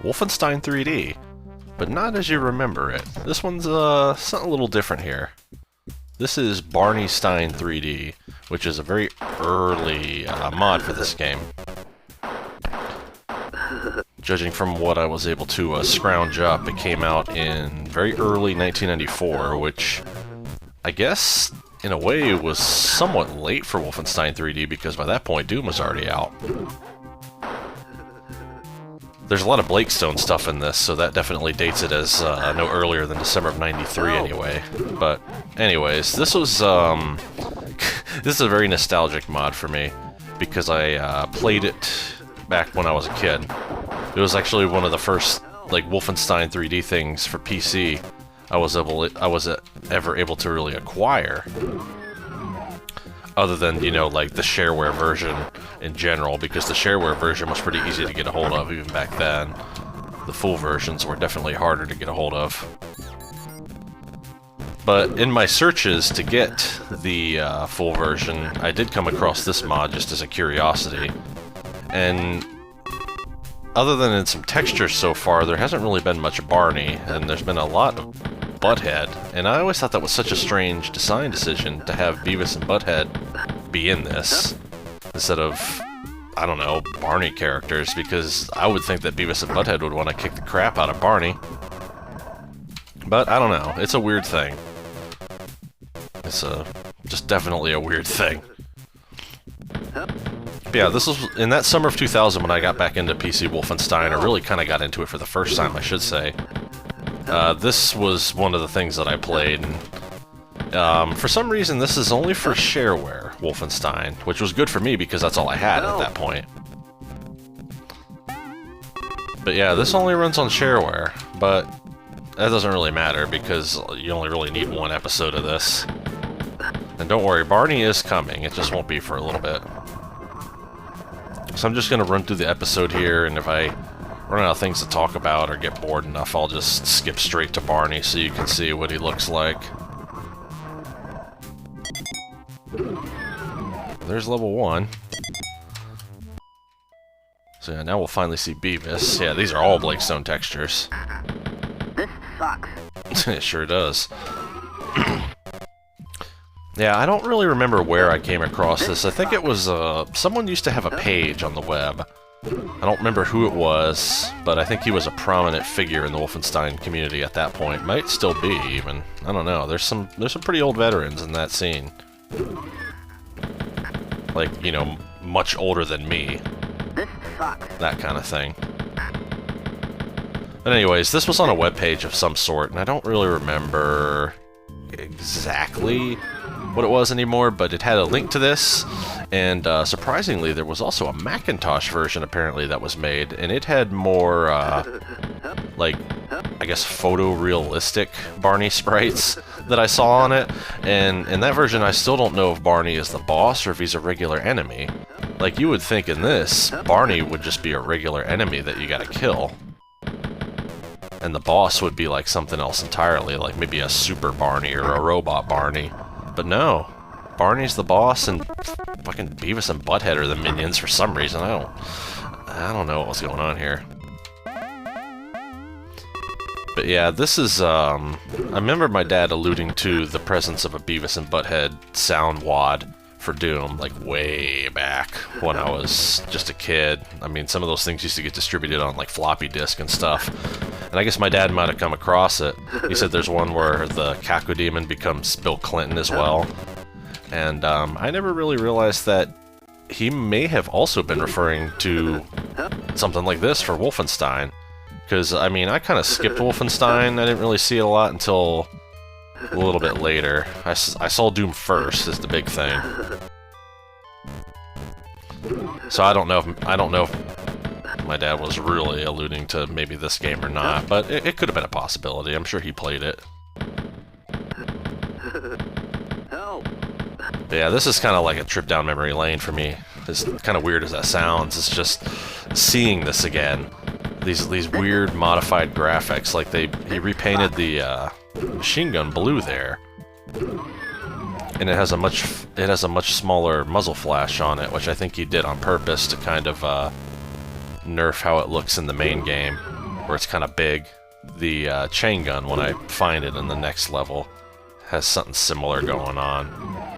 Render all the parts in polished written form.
Wolfenstein 3D, but not as you remember it. This one's something a little different here. This is Barneystein 3D, which is a very early mod for this game. Judging from what I was able to scrounge up, it came out in very early 1994, which I guess, in a way, was somewhat late for Wolfenstein 3D, because by that point, Doom was already out. There's a lot of Blakestone stuff in this, so that definitely dates it as no earlier than December of '93 anyway. But anyways, this was this is a very nostalgic mod for me, because I played it back when I was a kid. It was actually one of the first like Wolfenstein 3D things for PC I was ever able to really acquire. Other than, you know, like the shareware version in general, because the shareware version was pretty easy to get a hold of even back then. The full versions were definitely harder to get a hold of. But in my searches to get the full version, I did come across this mod just as a curiosity. And other than in some textures so far, there hasn't really been much Barney, and there's been a lot of Butt-Head, and I always thought that was such a strange design decision to have Beavis and Butt-Head be in this, instead of, I don't know, Barney characters, because I would think that Beavis and Butt-Head would want to kick the crap out of Barney. But, I don't know, it's a weird thing. It's just definitely a weird thing. But yeah, this was in that summer of 2000 when I got back into PC Wolfenstein, or really kind of got into it for the first time, I should say. This was one of the things that I played, and for some reason this is only for shareware Wolfenstein, which was good for me because that's all I had at that point. But yeah, this only runs on shareware, but that doesn't really matter because you only really need one episode of this. And don't worry, Barney is coming, it just won't be for a little bit. So I'm just going to run through the episode here, and if I run out of things to talk about or get bored enough, I'll just skip straight to Barney so you can see what he looks like. There's level 1. So yeah, now we'll finally see Beavis. Yeah, these are all Blakestone textures. This sucks. It sure does. Yeah, I don't really remember where I came across this. I think it was, someone used to have a page on the web. I don't remember who it was, but I think he was a prominent figure in the Wolfenstein community at that point. Might still be, even. I don't know. There's some pretty old veterans in that scene. Like, you know, much older than me. This sucks. That kind of thing. But anyways, this was on a webpage of some sort, and I don't really remember exactly what it was anymore, but it had a link to this, and surprisingly there was also a Macintosh version apparently that was made, and it had more like, I guess, photorealistic Barney sprites that I saw on it, and in that version I still don't know if Barney is the boss or if he's a regular enemy. Like, you would think in this, Barney would just be a regular enemy that you gotta kill. And the boss would be like something else entirely, like maybe a super Barney or a robot Barney. But no, Barney's the boss, and fucking Beavis and Butt-Head are the minions for some reason. I don't know what's going on here. But yeah, this is, I remember my dad alluding to the presence of a Beavis and Butt-Head sound wad for Doom, like way back when I was just a kid. I mean, some of those things used to get distributed on like floppy disk and stuff. And I guess my dad might have come across it. He said there's one where the Cacodemon becomes Bill Clinton as well. And I never really realized that he may have also been referring to something like this for Wolfenstein. Because, I mean, I kind of skipped Wolfenstein. I didn't really see it a lot until a little bit later. I saw Doom first, is the big thing. So I don't know if my dad was really alluding to maybe this game or not, but it could have been a possibility. I'm sure he played it. But yeah, this is kind of like a trip down memory lane for me. As kind of weird as that sounds, it's just seeing this again. These weird modified graphics, like he repainted the machine gun blue there, and it has a much smaller muzzle flash on it, which I think he did on purpose to kind of nerf how it looks in the main game. where it's kind of big. The chain gun, when I find it in the next level, has something similar going on.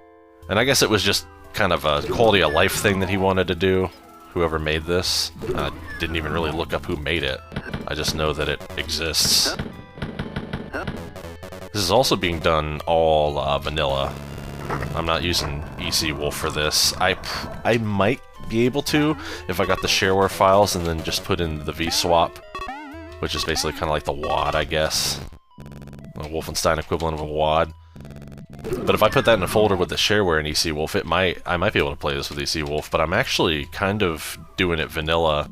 And I guess it was just kind of a quality of life thing that he wanted to do, whoever made this. I didn't even really look up who made it. I just know that it exists. This is also being done all vanilla. I'm not using EC Wolf for this. I might be able to if I got the shareware files and then just put in the VSwap, which is basically kind of like the WAD, I guess. A Wolfenstein equivalent of a WAD. But if I put that in a folder with the shareware in EC Wolf, I might be able to play this with EC Wolf, but I'm actually kind of doing it vanilla.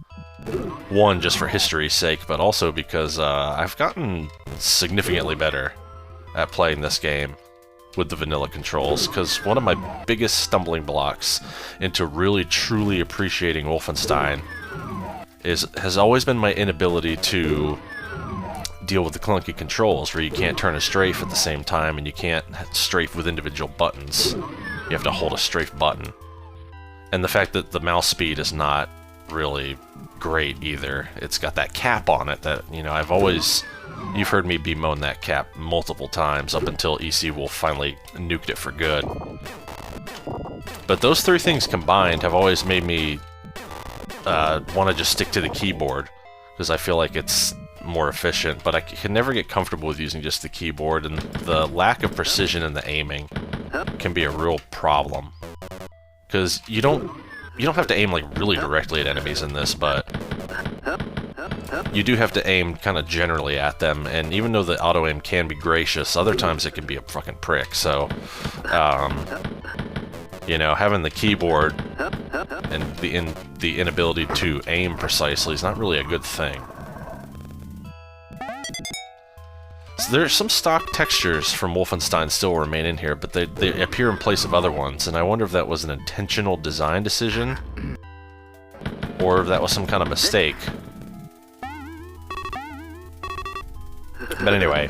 One, just for history's sake, but also because I've gotten significantly better at playing this game with the vanilla controls, because one of my biggest stumbling blocks into really truly appreciating Wolfenstein has always been my inability to deal with the clunky controls, where you can't turn a strafe at the same time and you can't strafe with individual buttons. You have to hold a strafe button. And the fact that the mouse speed is not really great either. It's got that cap on it that, you know, I've always... You've heard me bemoan that cap multiple times up until EC Wolf finally nuked it for good. But those three things combined have always made me want to just stick to the keyboard, because I feel like it's more efficient, but I can never get comfortable with using just the keyboard, and the lack of precision in the aiming can be a real problem. Because you don't have to aim like really directly at enemies in this, but you do have to aim kind of generally at them, and even though the auto-aim can be gracious, other times it can be a fucking prick, so, you know, having the keyboard and the inability to aim precisely is not really a good thing. So there's some stock textures from Wolfenstein still remain in here, but they appear in place of other ones, and I wonder if that was an intentional design decision, or if that was some kind of mistake. But anyway,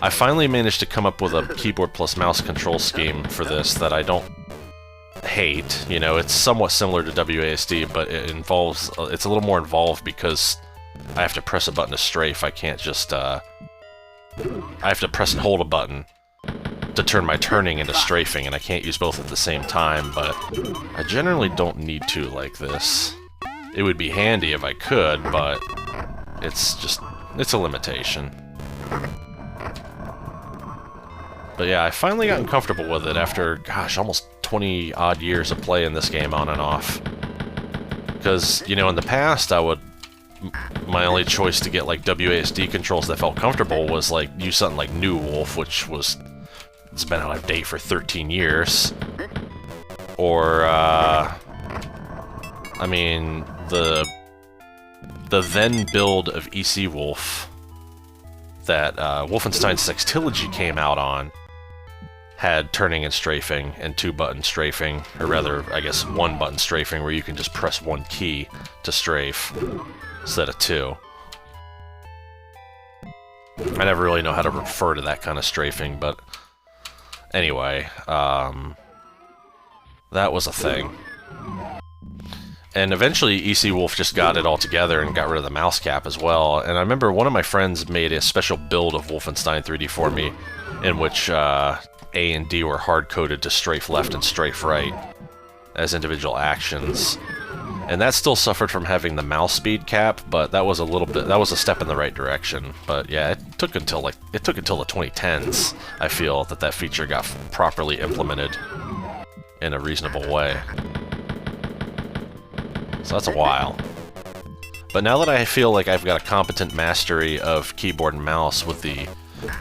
I finally managed to come up with a keyboard plus mouse control scheme for this that I don't hate. You know, it's somewhat similar to WASD, but it involves... it's a little more involved because I have to press a button to strafe. I can't just... I have to press and hold a button to turn my turning into strafing, and I can't use both at the same time, but I generally don't need to like this. It would be handy if I could, but it's just... it's a limitation. But yeah, I finally gotten comfortable with it after, gosh, almost 20-odd years of playing this game on and off. Because, you know, in the past, my only choice to get, like, WASD controls that felt comfortable was, like, use something like New Wolf, which was... it's been out of date for 13 years. Or, I mean, the then build of EC Wolf that Wolfenstein Sextilogy came out on had turning and strafing and 2-button strafing, or rather, I guess 1-button strafing, where you can just press one key to strafe instead of 2. I never really know how to refer to that kind of strafing, but anyway, that was a thing. And eventually EC Wolf just got it all together and got rid of the mouse cap as well. And I remember one of my friends made a special build of Wolfenstein 3D for me, in which A and D were hard-coded to strafe left and strafe right as individual actions. And that still suffered from having the mouse speed cap, but that was a step in the right direction. But yeah, it took until the 2010s, I feel, that feature got properly implemented in a reasonable way. So that's a while. But now that I feel like I've got a competent mastery of keyboard and mouse with the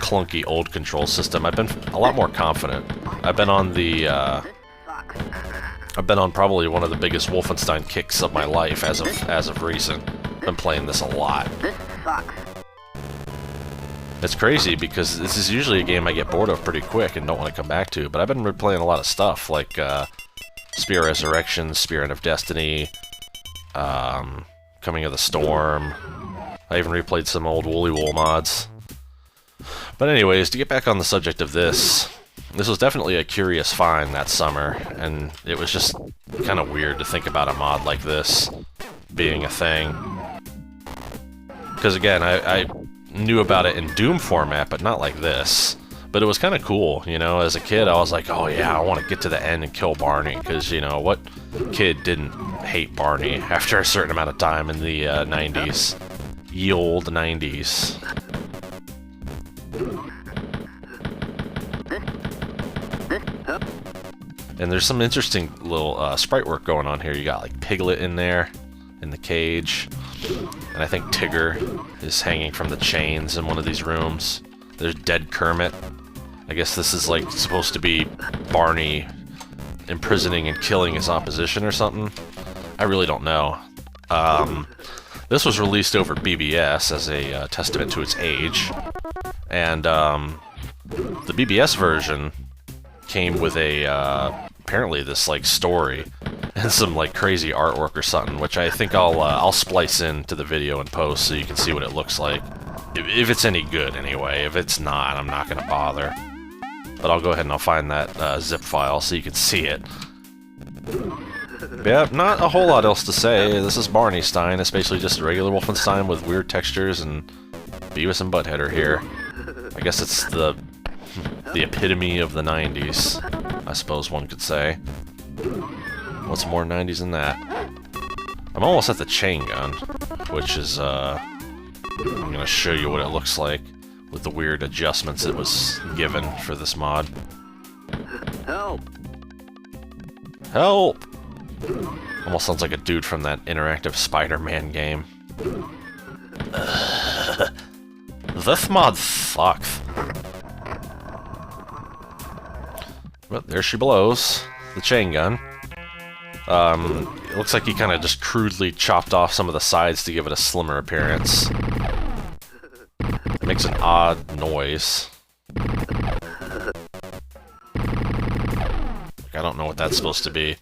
clunky old control system, I've been a lot more confident. I've been on probably one of the biggest Wolfenstein kicks of my life as of recent. I've been playing this a lot. It's crazy because this is usually a game I get bored of pretty quick and don't want to come back to, but I've been replaying a lot of stuff like Spear Resurrection, Spirit of Destiny, Coming of the Storm. I even replayed some old Woolly Wool mods. But anyways, to get back on the subject of this was definitely a curious find that summer, and it was just kind of weird to think about a mod like this being a thing. because again, I knew about it in Doom format, but not like this. But it was kind of cool, you know. As a kid, I was like, oh yeah, I want to get to the end and kill Barney, because, you know, what kid didn't hate Barney after a certain amount of time in the 90s? Ye old 90s. And there's some interesting little sprite work going on here. You got like Piglet in there, in the cage. And I think Tigger is hanging from the chains in one of these rooms. There's Dead Kermit. I guess this is like supposed to be Barney imprisoning and killing his opposition or something. I really don't know. This was released over BBS as a testament to its age. And the BBS version came with a apparently this like story and some like crazy artwork or something, which I think I'll splice into the video and post so you can see what it looks like. If it's any good, anyway. If it's not, I'm not gonna bother. But I'll go ahead and I'll find that zip file so you can see it. Yeah, not a whole lot else to say. This is Barneystein. It's basically just a regular Wolfenstein with weird textures, and Beavis and Butt-Head are here. I guess it's the epitome of the 90s, I suppose one could say. What's more 90s than that? I'm almost at the chain gun, which is, I'm gonna show you what it looks like with the weird adjustments it was given for this mod. Help! Help! Almost sounds like a dude from that interactive Spider-Man game. This mod sucks. But there she blows. The chain gun. It looks like he kind of just crudely chopped off some of the sides to give it a slimmer appearance. It makes an odd noise. I don't know what that's supposed to be.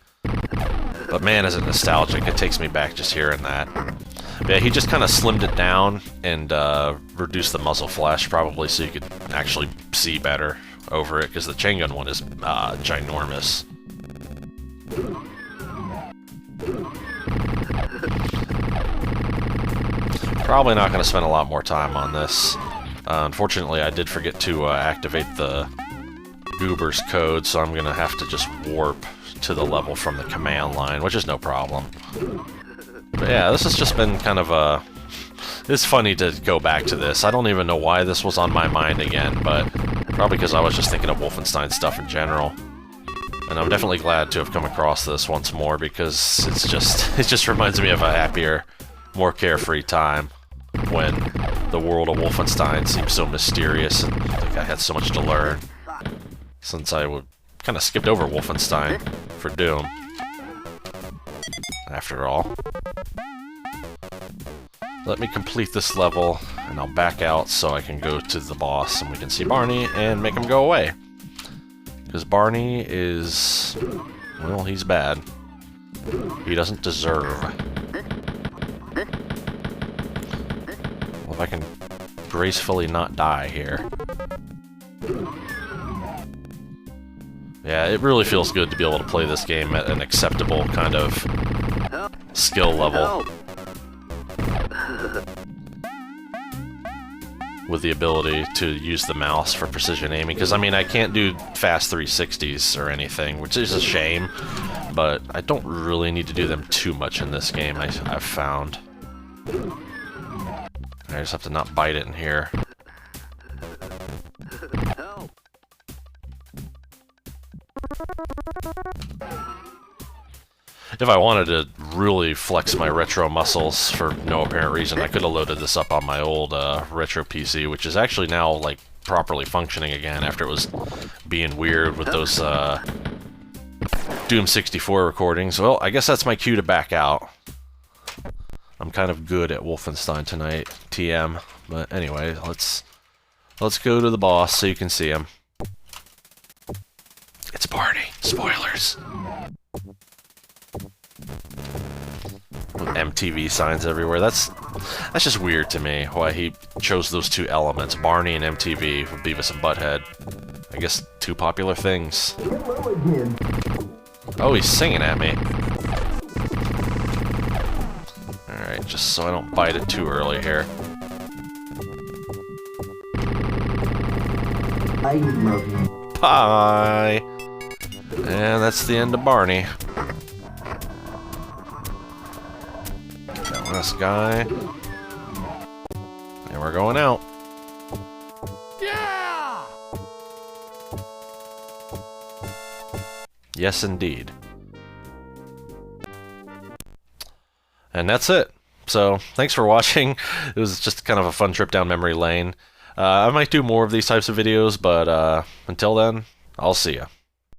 But man, is it nostalgic. It takes me back just hearing that. But yeah, he just kind of slimmed it down and reduced the muzzle flash probably so you could actually see better over it, because the chain gun one is ginormous. Probably not going to spend a lot more time on this. Unfortunately, I did forget to activate the Goober's code, so I'm going to have to just warp to the level from the command line, which is no problem. But yeah, this has just been kind of a... It's funny to go back to this. I don't even know why this was on my mind again, but probably because I was just thinking of Wolfenstein stuff in general. And I'm definitely glad to have come across this once more, because it just reminds me of a happier, more carefree time when the world of Wolfenstein seemed so mysterious and like I had so much to learn, since I kind of skipped over Wolfenstein for Doom, after all. Let me complete this level, and I'll back out so I can go to the boss and we can see Barney and make him go away. Because Barney is... well, he's bad. He doesn't deserve. Well, if I can gracefully not die here. Yeah, it really feels good to be able to play this game at an acceptable kind of skill level. With the ability to use the mouse for precision aiming, because I mean I can't do fast 360s or anything, which is a shame, but I don't really need to do them too much in this game, I've found. I just have to not bite it in here. If I wanted to really flex my retro muscles for no apparent reason, I could have loaded this up on my old retro PC, which is actually now like properly functioning again after it was being weird with those Doom 64 recordings. Well, I guess that's my cue to back out. I'm kind of good at Wolfenstein tonight, TM. But anyway, let's go to the boss so you can see him. It's Barney. Spoilers. With MTV signs everywhere. That's just weird to me, why he chose those two elements, Barney and MTV, with Beavis and Butt-Head. I guess two popular things. Oh, he's singing at me. Alright, just so I don't bite it too early here. I love you. Bye. And that's the end of Barney. That last guy. And we're going out. Yeah! Yes, indeed. And that's it. So, thanks for watching. It was just kind of a fun trip down memory lane. I might do more of these types of videos, but until then, I'll see ya.